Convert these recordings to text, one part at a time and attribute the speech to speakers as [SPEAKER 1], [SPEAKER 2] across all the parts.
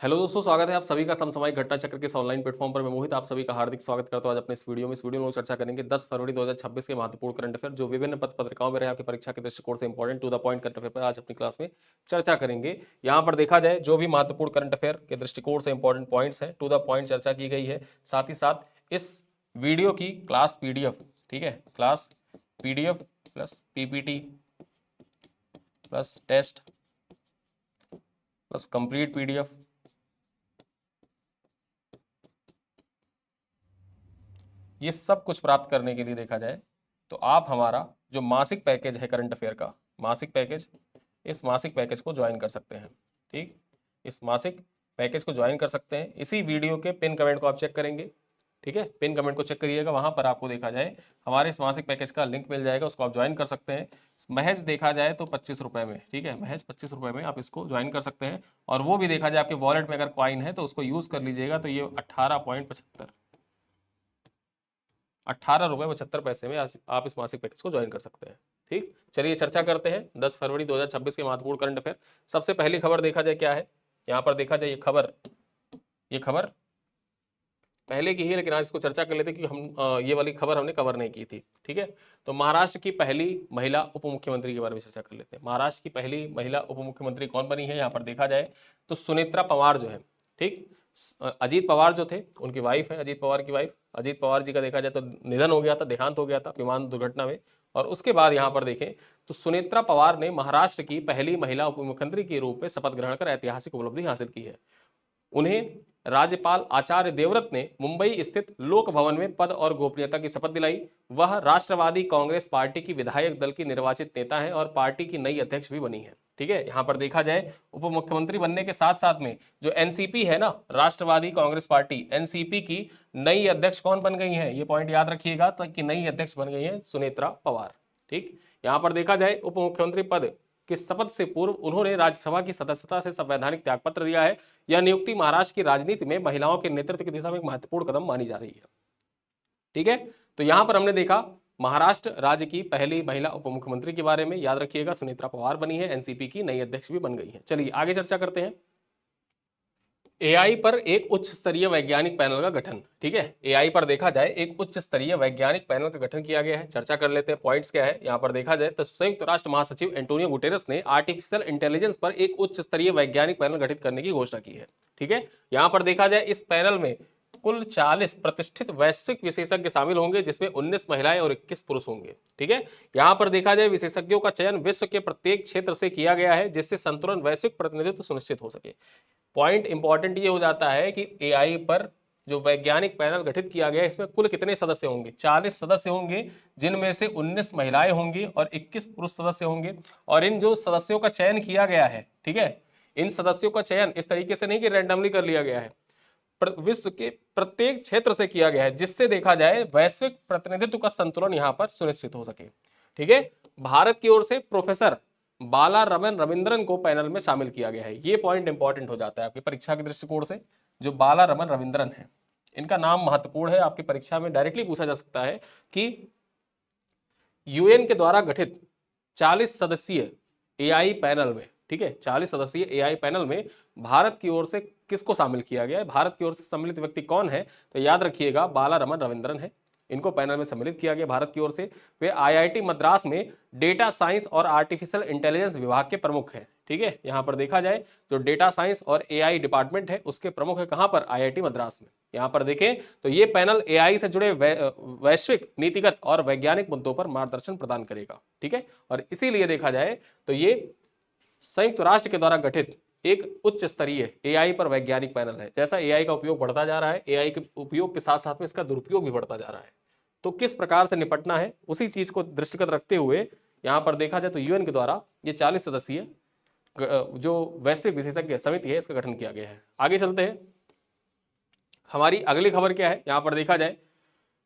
[SPEAKER 1] Hello दोस्तों, स्वागत है आप सभी का समसामयिक घटना चक्र के इस ऑनलाइन प्लेटफॉर्म पर। मैं मोहित आप सभी का हार्दिक स्वागत करता हूं। आज अपने इस वीडियो में लोग चर्चा करेंगे 10 फरवरी 2026 के महत्वपूर्ण करंट अफेयर जो विभिन्न पत्रिकाओं में रहे आपकी परीक्षा के दृष्टिकोण से important to the point current affair पर आज अपनी क्लास में चर्चा करेंगे। यहाँ पर देखा जाए जो भी महत्वपूर्ण करंट अफेयर के दृष्टिकोण से इंपॉर्टेंट पॉइंट्स है टू द पॉइंट चर्चा की गई है। साथ ही साथ इस वीडियो की क्लास पीडीएफ, ठीक है, class PDF plus PPT plus test plus complete PDF, ये सब कुछ प्राप्त करने के लिए देखा जाए तो आप हमारा जो मासिक पैकेज है करंट अफेयर का मासिक पैकेज, इस मासिक पैकेज को ज्वाइन कर सकते हैं। ठीक, इस मासिक पैकेज को ज्वाइन कर सकते हैं। इसी वीडियो के पिन कमेंट को आप चेक करेंगे, ठीक है, पिन कमेंट को चेक करिएगा, वहां पर आपको देखा जाए हमारे इस मासिक पैकेज का लिंक मिल जाएगा, उसको आप ज्वाइन कर सकते हैं। महज देखा जाए तो 25 रुपए में, ठीक है, महज 25 रुपए में आप इसको ज्वाइन कर सकते हैं। और वो भी देखा जाए आपके वॉलेट में अगर कॉइन है तो उसको यूज कर लीजिएगा, तो ये 18.75 में आप इस मासिक पैकेज को ज्वाइन कर सकते हैं। ठीक, चलिए चर्चा करते हैं 10 फरवरी 2026 के महत्वपूर्ण करंट अफेयर। सबसे पहली खबर देखा जाए क्या है, यहाँ पर देखा जाए ये खबर पहले की ही, लेकिन आज इसको चर्चा कर लेते हैं क्योंकि हम ये वाली खबर हमने कवर नहीं की थी। ठीक है, तो महाराष्ट्र की पहली महिला उप मुख्यमंत्री के बारे में चर्चा कर लेते हैं। महाराष्ट्र की पहली महिला उप मुख्यमंत्री कौन बनी है, यहाँ पर देखा जाए तो सुनेत्रा पवार जो है, ठीक, अजीत पवार जो थे उनकी वाइफ है, अजीत पवार की वाइफ। अजीत पवार जी का देखा जाए तो निधन हो गया था, देहांत हो गया था विमान दुर्घटना में। और उसके बाद यहाँ पर देखें तो सुनेत्रा पवार ने महाराष्ट्र की पहली महिला उप मुख्यमंत्री के रूप में शपथ ग्रहण कर ऐतिहासिक उपलब्धि हासिल की है। उन्हें राज्यपाल आचार्य देवव्रत ने मुंबई स्थित लोक भवन में पद और गोपनीयता की शपथ दिलाई। वह राष्ट्रवादी कांग्रेस पार्टी की विधायक दल की निर्वाचित नेता है और पार्टी की नई अध्यक्ष भी बनी है। ठीक है, यहाँ पर देखा जाए उप मुख्यमंत्री बनने के साथ साथ में जो एनसीपी है ना, राष्ट्रवादी कांग्रेस पार्टी, एनसीपी की नई अध्यक्ष कौन बन गई है, ये पॉइंट याद रखिएगा, तो कि नई अध्यक्ष बन गई है सुनेत्रा पवार। ठीक, यहाँ पर देखा जाए उप मुख्यमंत्री पद की शपथ से पूर्व उन्होंने राज्यसभा की सदस्यता से संवैधानिक त्यागपत्र दिया है। यह नियुक्ति महाराष्ट्र की राजनीति में महिलाओं के नेतृत्व की दिशा में एक महत्वपूर्ण कदम मानी जा रही है। ठीक है, तो यहां पर हमने देखा महाराष्ट्र राज्य की पहली महिला उप मुख्यमंत्री के बारे में, याद रखिएगा सुनेत्रा पवार बनी है, एनसीपी की नई अध्यक्ष भी बन गई है। चलिए आगे चर्चा करते हैं। एआई पर एक उच्च स्तरीय वैज्ञानिक पैनल का गठन। ठीक है, एआई पर देखा जाए एक उच्च स्तरीय वैज्ञानिक पैनल का गठन किया गया है। चर्चा कर लेते हैं पॉइंट्स क्या है। यहां पर देखा जाए तो संयुक्त राष्ट्र महासचिव एंटोनियो गुटेरेस ने आर्टिफिशियल इंटेलिजेंस पर एक उच्च स्तरीय वैज्ञानिक पैनल गठित करने की घोषणा की है। ठीक है, यहां पर देखा जाए इस पैनल में कुल 40 प्रतिष्ठित वैश्विक विशेषज्ञ शामिल होंगे, जिसमें 19 महिलाएं और 21 पुरुष होंगे। ठीक है, यहां पर देखा जाए विशेषज्ञों का चयन विश्व के प्रत्येक क्षेत्र से किया गया है, जिससे संतुलन वैश्विक प्रतिनिधित्व सुनिश्चित हो सके। पॉइंट इंपॉर्टेंट ये हो जाता है कि एआई पर जो वैज्ञानिक पैनल गठित किया गया है इसमें कुल कितने सदस्य होंगे, 40 सदस्य होंगे, जिनमें से 19 महिलाएं होंगी और 21 पुरुष सदस्य होंगे। और इन जो सदस्यों का चयन किया गया है, ठीक है, इन सदस्यों का चयन इस तरीके से नहीं कि रैंडमली कर लिया गया है, विश्व के प्रत्येक क्षेत्र से किया गया है, जिससे देखा जाए वैश्विक प्रतिनिधित्व का संतुलन यहां पर सुनिश्चित हो सके। ठीक है, भारत की ओर से प्रोफेसर बाला रमन रविंद्रन को पैनल में शामिल किया गया है। ये पॉइंट इंपॉर्टेंट हो जाता है आपकी परीक्षा के दृष्टिकोण से। जो बाला रमन रविंद्रन है, इनका नाम महत्वपूर्ण है, आपकी परीक्षा में डायरेक्टली पूछा जा सकता है कि यूएन के द्वारा गठित 40 सदस्यीय एआई पैनल में, ठीक है, 40 सदस्यीय एआई पैनल में भारत की ओर से किसको शामिल किया गया है, भारत की ओर से सम्मिलित व्यक्ति कौन है, तो याद रखिएगा बाला रमन रविंद्रन है। इनको पैनल में सम्मिलित किया गया भारत की ओर से। वे आईआईटी मद्रास में डेटा साइंस और आर्टिफिशियल इंटेलिजेंस विभाग के प्रमुख हैं। ठीक है, यहां पर देखा जाए जो डेटा साइंस और एआई डिपार्टमेंट है उसके प्रमुख है कहां पर, आईआईटी मद्रास में। यहां पर देखें तो ये पैनल एआई से जुड़े वैश्विक नीतिगत और वैज्ञानिक मुद्दों पर मार्गदर्शन प्रदान करेगा। ठीक है, और इसीलिए देखा जाए तो ये संयुक्त राष्ट्र के द्वारा गठित एक उच्च स्तरीय एआई पर वैज्ञानिक पैनल है। जैसा एआई का उपयोग बढ़ता जा रहा है, एआई के उपयोग के साथ साथ में इसका दुरुपयोग भी बढ़ता जा रहा है, तो किस प्रकार से निपटना है उसी चीज को दृष्टिगत रखते हुए यहां पर देखा जाए तो यूएन के द्वारा ये 40 सदस्यीय जो वैश्विक विशेषज्ञ समिति है इसका गठन किया गया है। आगे चलते हैं, हमारी अगली खबर क्या है। यहां पर देखा जाए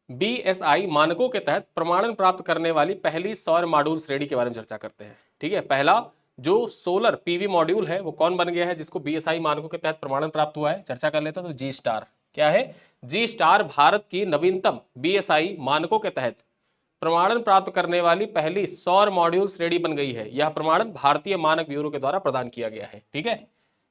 [SPEAKER 1] बीएसआई मानकों के तहत प्रमाणन प्राप्त करने वाली पहली सौर मॉड्यूल श्रेणी के बारे में चर्चा करते हैं। ठीक है, पहला जो सोलर पीवी मॉड्यूल है वो कौन बन गया है जिसको बीएसआई मानकों के तहत प्रमाणन प्राप्त हुआ है, चर्चा कर लेते हैं। तो जी स्टार क्या है, जी स्टार भारत की नवीनतम बीएसआई मानकों के तहत प्रमाणन प्राप्त करने वाली पहली सौर मॉड्यूल श्रेणी बन गई है। यह प्रमाणन भारतीय मानक ब्यूरो के द्वारा प्रदान किया गया है। ठीक है,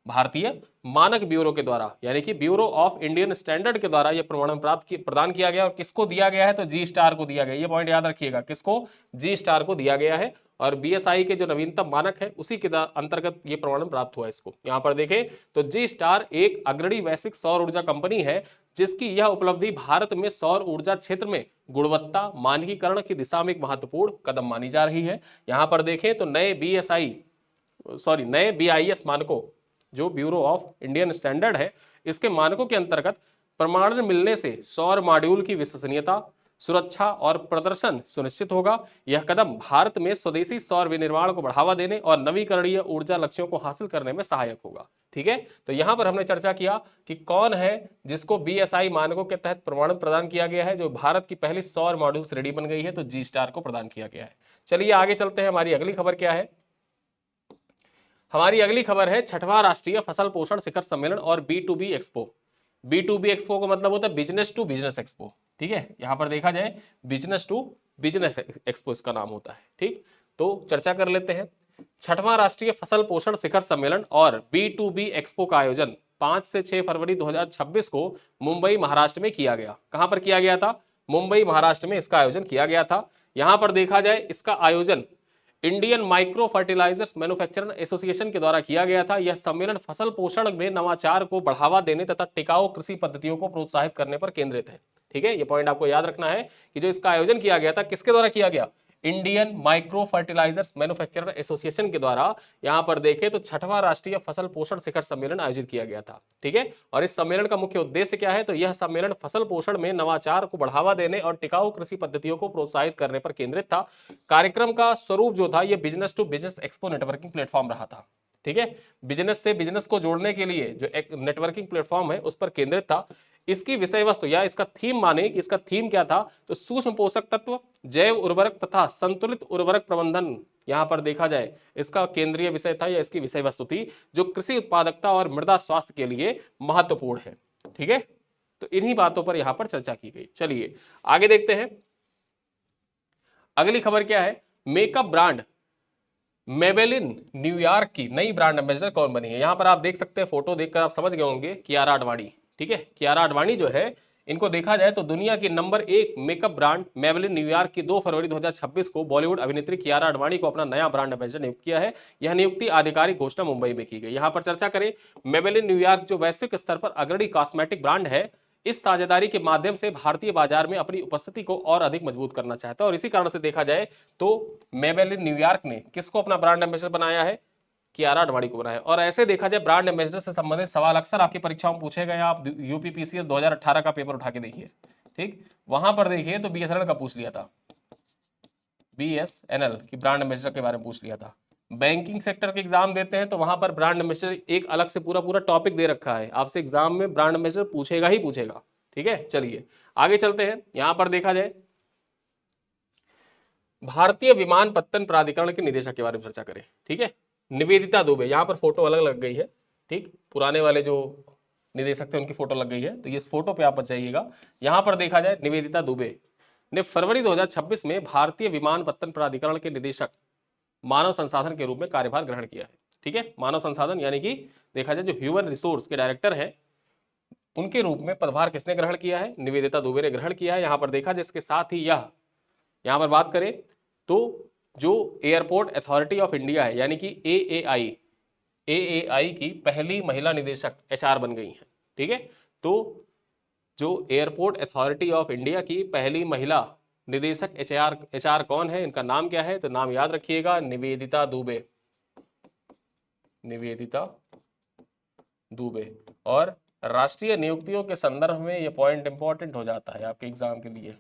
[SPEAKER 1] भारतीय मानक ब्यूरो के द्वारा, यानी कि ब्यूरो ऑफ इंडियन स्टैंडर्ड के द्वारा यह प्रमाणन प्रदान किया गया। और किसको दिया गया है? तो जी स्टार को दिया गया। ये पॉइंट याद रखिएगा, किसको? जी स्टार को दिया गया है। और बीएसआई के जो नवीनतम मानक है उसी के अंतर्गत ये प्रमाणन प्राप्त हुआ इसको। यहां पर देखें तो जी स्टार एक अग्रणी वैश्विक सौर ऊर्जा कंपनी है जिसकी यह उपलब्धि भारत में सौर ऊर्जा क्षेत्र में गुणवत्ता मानकीकरण की दिशा में एक महत्वपूर्ण कदम मानी जा रही है। यहां पर देखें तो नए BIS मानकों, जो ब्यूरो ऑफ इंडियन स्टैंडर्ड है, इसके मानकों के अंतर्गत प्रमाणन मिलने से सौर मॉड्यूल की विश्वसनीयता, सुरक्षा और प्रदर्शन सुनिश्चित होगा। यह कदम भारत में स्वदेशी सौर विनिर्माण को बढ़ावा देने और नवीकरणीय ऊर्जा लक्ष्यों को हासिल करने में सहायक होगा। ठीक है, तो यहां पर हमने चर्चा किया कि कौन है जिसको BSI मानकों के तहत प्रमाणन प्रदान किया गया है, जो भारत की पहली सौर मॉड्यूल श्रेणी बन गई है, तो जी स्टार को प्रदान किया गया है। चलिए आगे चलते हैं। हमारी अगली खबर क्या है? हमारी अगली खबर है 6वां राष्ट्रीय फसल पोषण शिखर सम्मेलन और B2B एक्सपो। B2B एक्सपो का मतलब होता है बिजनेस टू बिजनेस एक्सपो। ठीक है, यहां पर देखा जाए बिजनेस टू बिजनेस एक्सपो इसका नाम होता है। ठीक, तो चर्चा कर लेते हैं। 6वां राष्ट्रीय फसल पोषण शिखर सम्मेलन और B2B एक्सपो का आयोजन 5 से 6 फरवरी 2026 को मुंबई महाराष्ट्र में किया गया। कहां पर किया गया था? मुंबई महाराष्ट्र में इसका आयोजन किया गया था। यहां पर देखा जाए इसका आयोजन Indian micro fertilizers manufacturer association के द्वारा किया गया था। यह सम्मेलन फसल पोषण में नवाचार को बढ़ावा देने तथा टिकाऊ कृषि पद्धतियों को प्रोत्साहित करने पर केंद्रित है। ठीक है, ये पॉइंट आपको याद रखना है कि जो इसका आयोजन किया गया था किसके द्वारा किया गया? Indian micro fertilizers manufacturer association के द्वारा। यहां पर देखें तो 6वां राष्ट्रीय फसल पोषण शिखर सम्मेलन आयोजित किया गया था। ठीक है, और इस सम्मेलन का मुख्य उद्देश्य क्या है? तो यह सम्मेलन फसल पोषण में नवाचार को बढ़ावा देने और टिकाऊ कृषि पद्धतियों को प्रोत्साहित करने पर केंद्रित था। कार्यक्रम का स्वरूप जो था, यह business to business expo networking platform रहा था। ठीक है, बिजनेस से बिजनेस को जोड़ने के लिए जो एक नेटवर्किंग प्लेटफॉर्म है उस पर केंद्रित था। इसकी विषय वस्तु या इसका थीम माने कि इसका थीम क्या था? तो सूक्ष्म पोषक तत्व, जैव उर्वरक तथा संतुलित उर्वरक प्रबंधन यहां पर देखा जाए इसका केंद्रीय विषय था या इसकी विषय वस्तु थी, जो कृषि उत्पादकता और मृदा स्वास्थ्य के लिए महत्वपूर्ण है। ठीक है, तो इन्हीं बातों पर यहां पर चर्चा की गई। चलिए आगे देखते हैं। अगली खबर क्या है? मेकअप ब्रांड मेबेलिन न्यूयॉर्क की नई ब्रांड एम्बेसडर कौन बनी है? यहां पर आप देख सकते हैं, फोटो देखकर आप समझ गए होंगे, कियारा आडवाणी। ठीक है, कियारा आडवाणी जो है, इनको देखा जाए तो दुनिया की number 1 makeup brand Maybelline New York की 2 फरवरी 2026 को बॉलीवुड अभिनेत्री कियारा आडवाणी को अपना नया ब्रांड एम्बेसडर नियुक्त किया है। यह नियुक्ति आधिकारिक घोषणा मुंबई में की गई। यहां पर चर्चा करें, मेबेलिन न्यूयॉर्क जो वैश्विक स्तर पर अग्रणी कॉस्मेटिक ब्रांड है, इस साझेदारी के माध्यम से भारतीय बाजार में अपनी उपस्थिति को और अधिक मजबूत करना चाहता है। और इसी कारण से देखा जाए तो मेबेलिन न्यूयॉर्क ने किसको अपना ब्रांड एम्बेसडर बनाया है? कियारा आडवाणी को बनाया। और ऐसे देखा जाए ब्रांड एम्बेसडर से संबंधित सवाल अक्सर आपकी परीक्षाओं में पूछे गए। आप यूपीपीसीएस 2018 का पेपर उठा के देखिए। ठीक, वहां पर देखिए तो BSNL का पूछ लिया था, BSNL की ब्रांड एम्बेसडर के बारे में पूछ लिया था। बैंकिंग सेक्टर के एग्जाम देते हैं तो वहां पर ब्रांड एम्बेसडर एक अलग से पूरा टॉपिक दे रखा है। आपसे एग्जाम में ब्रांड एम्बेसडर पूछेगा ही पूछेगा। ठीक है, चलिए आगे चलते हैं। यहां पर देखा जाए भारतीय विमानपत्तन प्राधिकरण के निदेशक के बारे में चर्चा करें। ठीक है, निवेदिता दुबे, यहां पर फोटो अलग लग गई है। ठीक, पुराने वाले जो निदेशक थे उनकी फोटो लग गई है, तो इस फोटो पे आप बचाइएगा। यहां पर देखा जाए निवेदिता दुबे ने फरवरी 2026 में भारतीय विमानपत्तन प्राधिकरण के निदेशक मानव संसाधन के रूप में कार्यभार ग्रहण किया है। ठीक है, मानव संसाधन यानी कि देखा जाए जो ह्यूमन रिसोर्स के डायरेक्टर है उनके रूप में पदभार किसने ग्रहण किया है? निवेदिता दुबे ने ग्रहण किया है। यहां पर देखा जिसके साथ ही यहां पर बात करें तो जो एयरपोर्ट अथॉरिटी ऑफ इंडिया है यानी कि AAI की पहली महिला निदेशक HR बन गई हैं। ठीक है, तो जो एयरपोर्ट अथॉरिटी ऑफ इंडिया की पहली महिला निदेशक HR कौन है? इनका नाम क्या है? तो नाम याद रखिएगा, निवेदिता दुबे। निवेदिता दुबे। और राष्ट्रीय नियुक्तियों के संदर्भ में यह पॉइंट इंपॉर्टेंट हो जाता है आपके एग्जाम के लिए।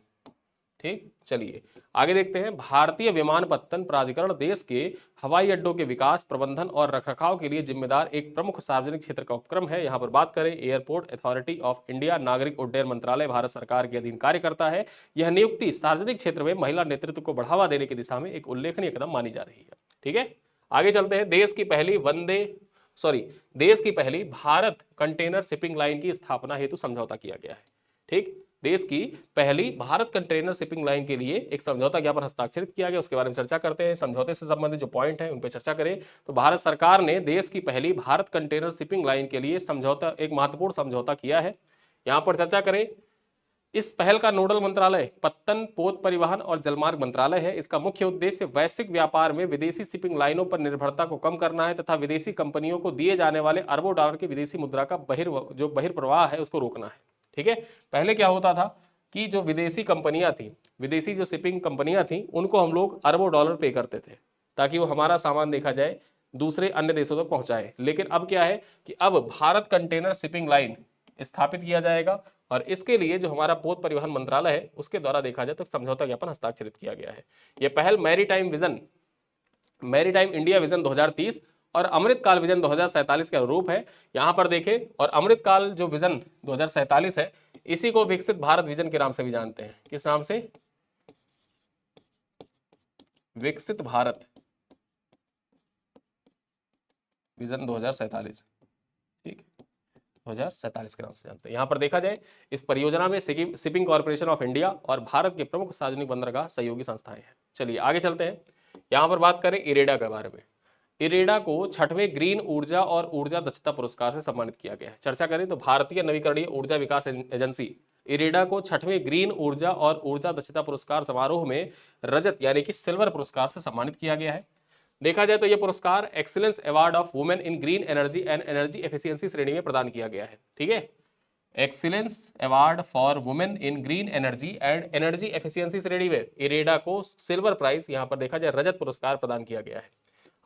[SPEAKER 1] ठीक, चलिए आगे देखते हैं। भारतीय विमानपत्तन प्राधिकरण देश के हवाई अड्डों के विकास, प्रबंधन और रखरखाव के लिए जिम्मेदार एक प्रमुख सार्वजनिक क्षेत्र का उपक्रम है। यहां पर बात करें एयरपोर्ट अथॉरिटी ऑफ इंडिया नागरिक उड्डयन मंत्रालय भारत सरकार के अधीन कार्य करता है। यह नियुक्ति सार्वजनिक क्षेत्र में महिला नेतृत्व को बढ़ावा देने की दिशा में एक उल्लेखनीय कदम मानी जा रही है। ठीक है, आगे चलते हैं। देश की पहली भारत कंटेनर शिपिंग लाइन की स्थापना हेतु समझौता किया गया है। ठीक, देश की पहली भारत कंटेनर शिपिंग लाइन के लिए एक समझौता ज्ञापन हस्ताक्षरित किया गया, उसके बारे में चर्चा करते हैं। समझौते से संबंधित जो पॉइंट है उन पर चर्चा करें तो भारत सरकार ने देश की पहली भारत कंटेनर शिपिंग लाइन के लिए समझौता, एक महत्वपूर्ण समझौता किया है। यहां पर चर्चा करें, इस पहल का नोडल मंत्रालय पत्तन पोत परिवहन और जलमार्ग मंत्रालय है। इसका मुख्य उद्देश्य वैश्विक व्यापार में विदेशी शिपिंग लाइनों पर निर्भरता को कम करना है तथा विदेशी कंपनियों को दिए जाने वाले अरबों डॉलर के विदेशी मुद्रा का बहिर्प्रवाह है उसको रोकना है। ठीक है, पहले क्या होता था कि जो विदेशी कंपनियां थी, विदेशी जो शिपिंग कंपनियां थी, उनको हम लोग अरबों डॉलर पे करते थे ताकि वो हमारा सामान देखा जाए दूसरे अन्य देशों तक पहुंचाए। लेकिन अब क्या है कि अब भारत कंटेनर शिपिंग लाइन स्थापित किया जाएगा और इसके लिए जो हमारा पोत परिवहन मंत्रालय है उसके द्वारा देखा जाए तो समझौता ज्ञापन हस्ताक्षरित किया गया है। यह पहल मैरीटाइम इंडिया विजन 2030 और अमृतकाल विजन 2047 के अनुरूप है। यहां पर देखें, और अमृतकाल जो विजन 2047 है इसी को विकसित भारत विजन के नाम से भी जानते हैं। किस नाम से? विकसित भारत विजन 2047, ठीक, 2047 के नाम से जानते हैं। यहां पर देखा जाए इस परियोजना में शिपिंग कॉर्पोरेशन ऑफ इंडिया और भारत के प्रमुख सार्वजनिक बंदरगाह सहयोगी संस्थाएं हैं। चलिए आगे चलते हैं, यहां पर बात करें इरेडा के बारे में। इरेडा को 6वें ग्रीन ऊर्जा और ऊर्जा दक्षता पुरस्कार से सम्मानित किया गया है। चर्चा करें तो भारतीय नवीकरणीय ऊर्जा विकास एजेंसी इरेडा को 6वें ग्रीन ऊर्जा और ऊर्जा दक्षता पुरस्कार समारोह में रजत यानी कि सिल्वर पुरस्कार से सम्मानित किया गया है। देखा जाए तो यह पुरस्कार excellence award of women in green energy and energy efficiency श्रेणी में प्रदान किया गया है। ठीक है, excellence award for women in green energy and energy efficiency श्रेणी में इरेडा को सिल्वर प्राइज, यहां पर देखा जाए रजत पुरस्कार प्रदान किया गया है।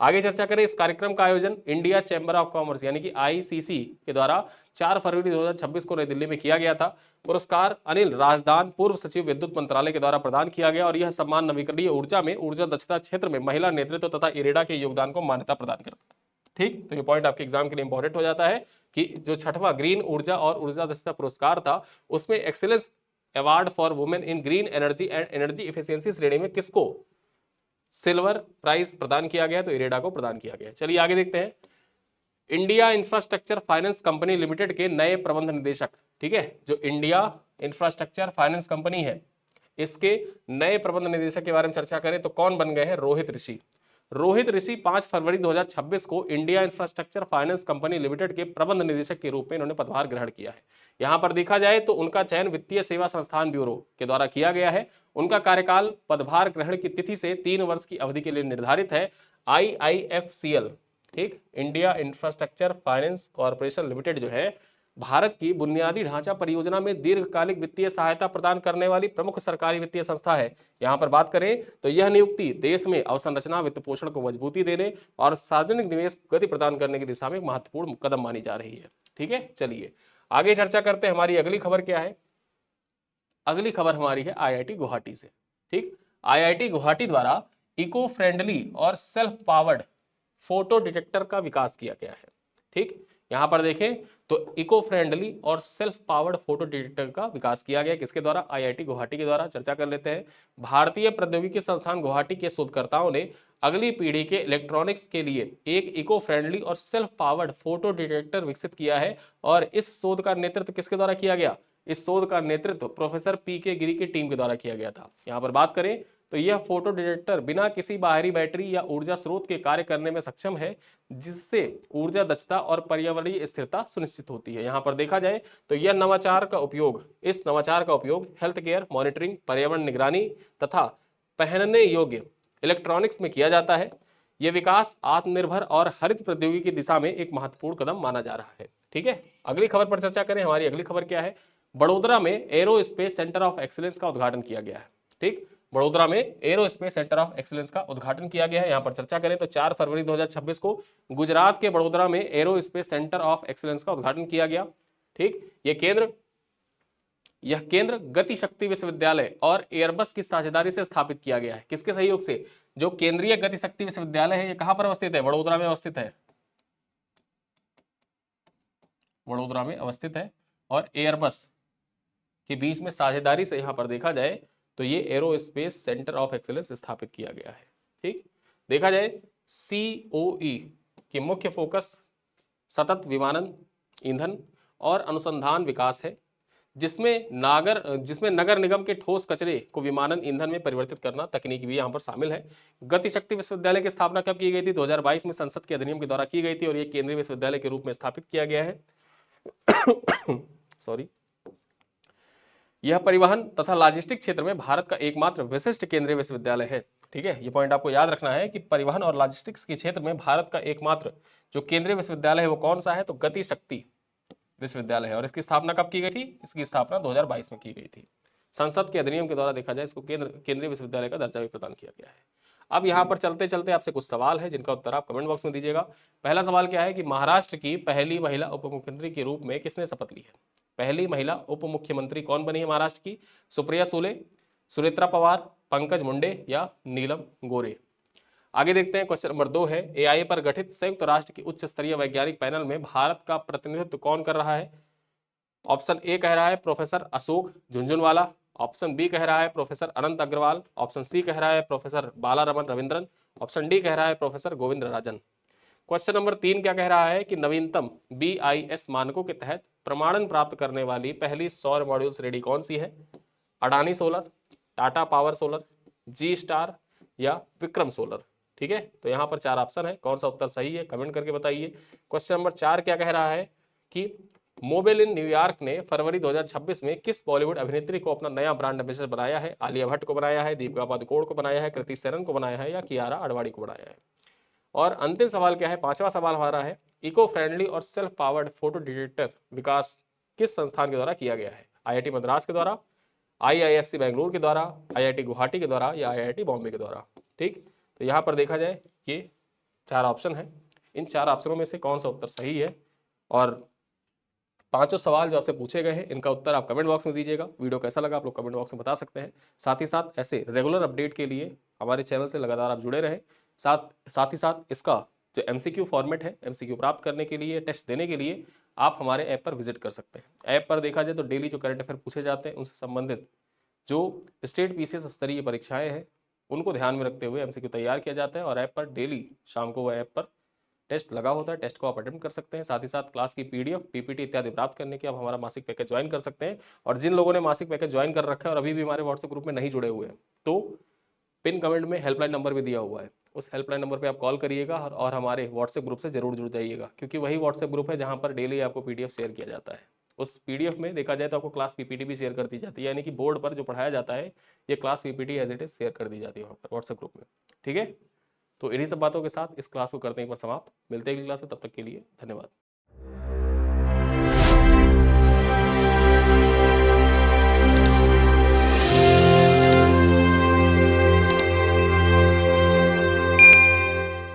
[SPEAKER 1] आगे चर्चा करें, इस कार्यक्रम का आयोजन इंडिया चैम्बर ऑफ कॉमर्स यानी कि आईसीसी के द्वारा 4 फरवरी 2026 को नई दिल्ली में किया गया था। पुरस्कार अनिल राजदान, पूर्व सचिव विद्युत मंत्रालय के द्वारा प्रदान किया गया और यह सम्मान नवीकरणीय ऊर्जा में ऊर्जा दक्षता क्षेत्र में महिला नेतृत्व तथा इरेडा के योगदान को मान्यता प्रदान करता है। ठीक, तो ये पॉइंट आपके एग्जाम के लिए इंपॉर्टेंट हो जाता है कि जो 6वां ग्रीन ऊर्जा और ऊर्जा दक्षता पुरस्कार था उसमें excellence award for women in green energy and energy efficiency श्रेणी में किसको सिल्वर प्राइज प्रदान किया गया? तो इरेडा को प्रदान किया गया। चलिए आगे देखते हैं, India infrastructure finance company limited के नए प्रबंध निदेशक, ठीक है, जो इंडिया इंफ्रास्ट्रक्चर फाइनेंस कंपनी है इसके नए प्रबंध निदेशक के बारे में चर्चा करें तो कौन बन गए हैं? रोहित ऋषि। रोहित ऋषि 5 फरवरी 2026 को India infrastructure finance company limited के प्रबंध निदेशक के रूप में इन्होंने पदभार ग्रहण किया है। यहां पर देखा जाए तो उनका चयन वित्तीय सेवा संस्थान ब्यूरो के द्वारा किया गया है। उनका कार्यकाल पदभार ग्रहण की तिथि से 3 वर्ष की अवधि के लिए निर्धारित है। IIFCL, ठीक, India infrastructure finance corporation limited जो है भारत की बुनियादी ढांचा परियोजना में दीर्घकालिक वित्तीय सहायता प्रदान करने वाली प्रमुख सरकारी वित्तीय संस्था है। यहां पर बात करें तो यह नियुक्ति देश में अवसंरचना वित्त पोषण को मजबूती देने और सार्वजनिक निवेश को गति प्रदान करने की दिशा में एक महत्वपूर्ण कदम मानी जा रही है। ठीक है, चलिए आगे चर्चा करते हैं। हमारी अगली खबर क्या है? अगली खबर हमारी है IIT गुवाहाटी से। ठीक, IIT गुवाहाटी द्वारा इको फ्रेंडली और सेल्फ पावर्ड फोटो डिटेक्टर का विकास किया गया है। ठीक, यहां पर देखें तो इको फ्रेंडली और सेल्फ पावर्ड फोटो डिटेक्टर का विकास किया गया, किसके द्वारा? IIT गुवाहाटी के द्वारा। चर्चा कर लेते हैं, भारतीय प्रौद्योगिकी संस्थान गुवाहाटी के शोधकर्ताओं ने अगली पीढ़ी के इलेक्ट्रॉनिक्स के लिए एक इको फ्रेंडली और सेल्फ पावर्ड फोटो डिटेक्टर विकसित किया है और इस शोध का नेतृत्व किसके द्वारा किया गया? इस शोध का नेतृत्व प्रोफेसर PK गिरी की टीम के द्वारा किया गया था। यहां पर बात करें तो यह फोटो डिटेक्टर बिना किसी बाहरी बैटरी या ऊर्जा स्रोत के कार्य करने में सक्षम है, जिससे ऊर्जा दक्षता और पर्यावरणीय स्थिरता सुनिश्चित होती है। यहां पर देखा जाए तो यह नवाचार का उपयोग हेल्थ केयर मॉनिटरिंग, पर्यावरण निगरानी तथा पहनने योग्य इलेक्ट्रॉनिक्स में किया जाता है। यह विकास आत्मनिर्भर और हरित प्रौद्योगिकी की दिशा में एक महत्वपूर्ण कदम माना जा रहा है। ठीक है, अगली खबर पर चर्चा करें। हमारी अगली खबर क्या है? बड़ोदरा में एरोस्पेस सेंटर ऑफ एक्सीलेंस का उद्घाटन किया गया है। ठीक, बड़ोदरा में एरोस्पेस सेंटर ऑफ एक्सीलेंस का उद्घाटन किया गया है। यहां पर चर्चा करें तो 4 फरवरी 2026 को गुजरात के बड़ोदरा में एरोस्पेस सेंटर ऑफ एक्सीलेंस का उद्घाटन किया गया। ठीक, यह केंद्र गति शक्ति विश्वविद्यालय और एयरबस की साझेदारी से स्थापित किया गया है। किसके सहयोग से? जो केंद्रीय गति शक्ति विश्वविद्यालय है, यह कहां पर अवस्थित है? बड़ोदरा में अवस्थित है। बड़ोदरा में अवस्थित है और एयरबस के बीच में साझेदारी से यहां पर देखा जाए तो ये एरोस्पेस सेंटर ऑफ एक्सीलेंस स्थापित किया गया है। ठीक, देखा जाए COE की मुख्य फोकस सतत विमानन, ईंधन और अनुसंधान विकास है। जिसमें नगर निगम के ठोस कचरे को विमानन ईंधन में परिवर्तित करना तकनीक भी यहाँ पर शामिल है। गति शक्ति विश्वविद्यालय की स्थापना कब की गई थी? 2022 में संसद के अधिनियम के द्वारा की गई थी और ये केंद्रीय विश्वविद्यालय के रूप में स्थापित किया गया है। सॉरी। यह परिवहन तथा लॉजिस्टिक क्षेत्र में भारत का एकमात्र विशिष्ट केंद्रीय विश्वविद्यालय है। ठीक है, ये पॉइंट आपको याद रखना है कि परिवहन और लॉजिस्टिक्स के क्षेत्र में भारत का एकमात्र जो केंद्रीय विश्वविद्यालय है वो कौन सा है? तो गति शक्ति विश्वविद्यालय है। और इसकी स्थापना कब की गई थी? इसकी स्थापना 2022 में की गई थी। संसद के अधिनियम के द्वारा देखा जाए इसको केंद्रीय विश्वविद्यालय का दर्जा भी प्रदान किया गया है। अब यहाँ पर चलते चलते आपसे कुछ सवाल है जिनका उत्तर आप कमेंट बॉक्स में दीजिएगा। पहला सवाल क्या है कि महाराष्ट्र की पहली महिला उप मुख्यमंत्री के रूप में किसने शपथ ली है? पहली महिला उप मुख्यमंत्री कौन बनी है महाराष्ट्र की? सुप्रिया सुले, सुनेत्रा पवार, पंकज मुंडे या नीलम गोरे? आगे देखते हैं, क्वेश्चन नंबर 2 है, एआई पर गठित संयुक्त राष्ट्र की उच्च स्तरीय वैज्ञानिक पैनल में भारत का प्रतिनिधित्व कौन कर रहा है? ऑप्शन ए कह रहा है professor Ashok Jhunjhunwala, option B कह रहा है professor Anant Agarwal, option C कह रहा है professor Balaraman Ravindran, option D कह रहा है professor Govind Rajan. Question number 3 क्या कह रहा है कि नवीनतम BIS मानकों के तहत प्रमाणन प्राप्त करने वाली पहली सौर मॉड्यूल श्रेणी कौन सी है? Adani Solar, Tata Power Solar, G Star या विक्रम सोलर? ठीक है, तो यहाँ पर 4 ऑप्शन है, कौन सा उत्तर सही है कमेंट करके बताइए। क्वेश्चन नंबर 4 क्या कह रहा है कि मोबाइल इन न्यूयॉर्क ने फरवरी 2026 में किस बॉलीवुड अभिनेत्री को अपना नया ब्रांड एम्बेसडर बनाया है? आलिया भट्ट को बनाया है, दीपिका पादुकोण को बनाया है, कृति सेनन को बनाया है या कियारा आडवाणी को बनाया है? और अंतिम सवाल क्या है, 5वां सवाल हमारा है, इको फ्रेंडली और सेल्फ पावर्ड फोटो डिटेक्टर विकास किस संस्थान के द्वारा किया गया है? IIT मद्रास के द्वारा, IISc बेंगलुरु के द्वारा, IIT गुवाहाटी के द्वारा या IIT बॉम्बे के द्वारा? ठीक, तो यहाँ पर देखा जाए ये 4 ऑप्शन है, इन 4 ऑप्शनों में से कौन सा उत्तर सही है? और 5 सवाल जो आपसे पूछे गए हैं इनका उत्तर आप कमेंट बॉक्स में दीजिएगा। वीडियो कैसा लगा आप लोग कमेंट बॉक्स में बता सकते हैं। साथ ही साथ ऐसे रेगुलर अपडेट के लिए हमारे चैनल से लगातार आप जुड़े रहें। साथ ही साथ इसका जो MCQ फॉर्मेट है, MCQ प्राप्त करने के लिए, टेस्ट देने के लिए आप हमारे ऐप पर विजिट कर सकते हैं। ऐप पर देखा जाए तो डेली जो करंट अफेयर पूछे जाते हैं उनसे संबंधित जो स्टेट PCS स्तरीय परीक्षाएं हैं उनको ध्यान में रखते हुए MCQ तैयार किया जाता है और ऐप पर डेली शाम को वह ऐप पर टेस्ट लगा होता है, टेस्ट को आप अटेम्प्ट कर सकते हैं। साथ ही साथ क्लास की PDF, PPT इत्यादि प्राप्त करने के आप हमारा मासिक पैकेज ज्वाइन कर सकते हैं। और जिन लोगों ने मासिक पैकेज ज्वाइन कर रखा है और अभी भी हमारे व्हाट्सएप ग्रुप में नहीं जुड़े हुए हैं तो पिन कमेंट में हेल्पलाइन नंबर भी दिया हुआ है, उस हेल्पलाइन नंबर पे आप कॉल करिएगा और हमारे व्हाट्सएप ग्रुप से जरूर जुड़ जाइएगा, क्योंकि वही व्हाट्सएप ग्रुप है जहाँ पर डेली आपको PDF शेयर किया जाता है। उस PDF में देखा जाए तो आपको क्लास PPT भी शेयर कर दी जाती है, यानी कि बोर्ड पर जो पढ़ाया जाता है ये class PPT as it is share कर दी जाती है वहाँ पर व्हाट्सएप ग्रुप में। ठीक है, तो इन्हीं सब बातों के साथ इस क्लास को करते हैं एक बार समाप्त। मिलते हैं अगली क्लास में, तब तक के लिए धन्यवाद।